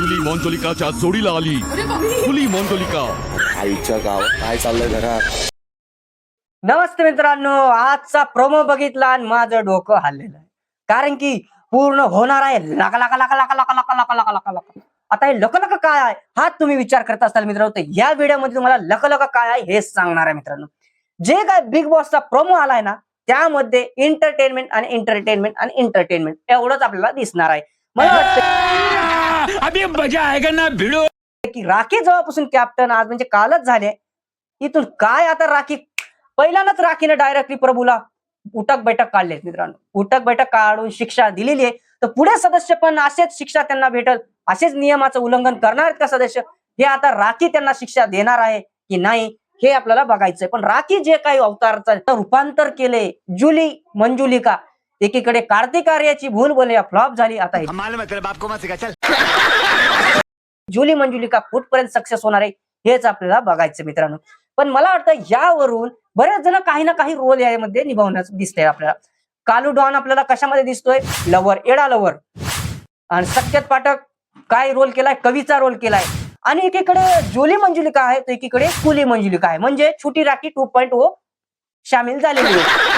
जुली मंजलिकाच्या जोडीला आली खुली मंजलिका। आईच्या गावात काय चाललंय घरात? नमस्ते मित्रांनो, आजचा प्रोमो बघितला आणि माझं डोकं हल्लेलं आहे, कारण की पूर्ण होणार आहे लका लका लका लका लका लका लका लका लका लका। आता हे लक लक काय आहे हा तुम्ही विचार करत असाल मित्रांनो, तर या व्हिडिओमध्ये तुम्हाला लक लक काय आहे हे सांगणार आहे मित्रांनो। जे काय बिग बॉसचा प्रोमो आलाय ना, त्यामध्ये एंटरटेनमेंट आणि एंटरटेनमेंट आणि एंटरटेनमेंट एवढंच आपल्याला दिसणार आहे। मला वाटतं अभी मजा आएगा ना भिड़ो की राखी जेव्हापासून कॅप्टन आज म्हणजे कालच झाले, इथून काय आता राखी पहिल्यांदाच राखीने डायरेक्टली प्रभूला उठक बैठक काढले मित्रांनो। उठक बैठक काढून शिक्षा दिलेली आहे, तर पुढे सदस्य पण असेच शिक्षा त्यांना भेटल, असेच नियमाचं उल्लंघन करणार आहेत का सदस्य, हे आता राखी त्यांना शिक्षा देणार आहे की नाही हे आपल्याला बघायचंय। पण राखी जे काही अवतारचं रूपांतर केले जुली मंजुलिका, एकीकडे कार्तिक आर्याची भूल बोले फ्लॉप झाली, आता जुली मंजुलिका कुठपर्यंत सक्सेस होणार आहे हेच आपल्याला बघायचं मित्रांनो। पण मला वाटतं यावरून बरेच जण काही ना काही रोल यामध्ये निभावण्यास दिसतंय आपल्याला। कालू डॉन आपल्याला कशामध्ये दिसतोय, लवर, एडा लवर, आणि सख्यात पाठक काय रोल केलाय, कवीचा रोल केलाय, आणि एकीकडे जोली मंजुलिका आहे तर एकीकडे कुली मंजुलिका आहे, म्हणजे छोटी राखी 2.0 सामील झालेली आहे।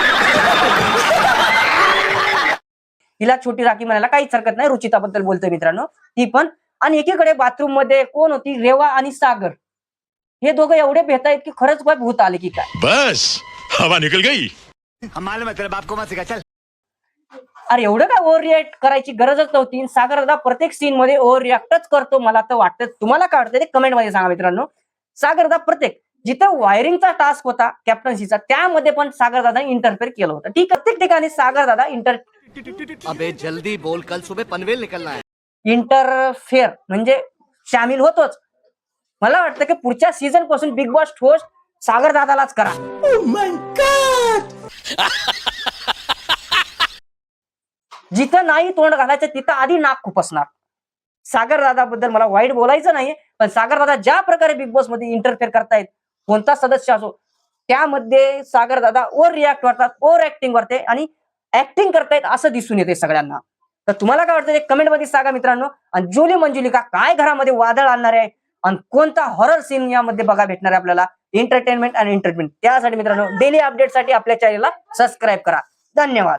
हिला छोटी राखी म्हणायला काहीच हरकत नाही, रुचिताबद्दल बोलतोय मित्रांनो ती पण। आणि एकीकडे बाथरूम मध्ये कोण होती, रेवा आणि सागर, हे दोघं एवढे भेट आहेत की खरंच काय भूत आले की काय। बस हवा निकल गई। अरे एवढं काय ओव्हर रिएक्ट करायची गरजच नव्हती। सागर दादा प्रत्येक सीन मध्ये ओव्हर रिएक्टच करतो, मला तर वाटतं। तुम्हाला काय वाटतं ते कमेंट मध्ये सांगा मित्रांनो। सागर दादा प्रत्येक जिथं वायरिंगचा टास्क होता कॅप्टन्सीचा, त्यामध्ये पण सागर दादा इंटरफेअर केलं होतं। ठीक, प्रत्येक ठिकाणी सागर दादा अबे जल्दी बोल, कल सुबह पनवेल निकलना है। इंटरफेअर म्हणजे सामील होतोच। मला वाटतं की पुढच्या सीझन पासून बिग बॉस होस्ट सागर दादालाच करा। जिथं नाही तोंड घालायचं तिथं आधी नाक खुपसणार। सागर दादाबद्दल मला वाईट बोलायचं नाहीये, पण सागर दादा ज्या प्रकारे बिग बॉस मध्ये इंटरफेअर करतायत, कोणता सदस्य असो, त्यामध्ये सागर दादा ओव्हर रिॲक्ट करतात, ओव्हर ऍक्टिंग करते आणि ऍक्टिंग करतायत असं दिसून येते सगळ्यांना। तर तुम्हाला काय वाटतं ते कमेंट मध्ये सांगा मित्रांनो। आणि जुली मंजुलिका काय घरामध्ये वादळ आणणार आहे आणि कोणता हॉरर सीन यामध्ये बघा भेटणार आहे आपल्याला, एंटरटेनमेंट आणि एंटरटेनमेंट, त्यासाठी मित्रांनो डेली अपडेटसाठी आपल्या चॅनलला सबस्क्राईब करा। धन्यवाद।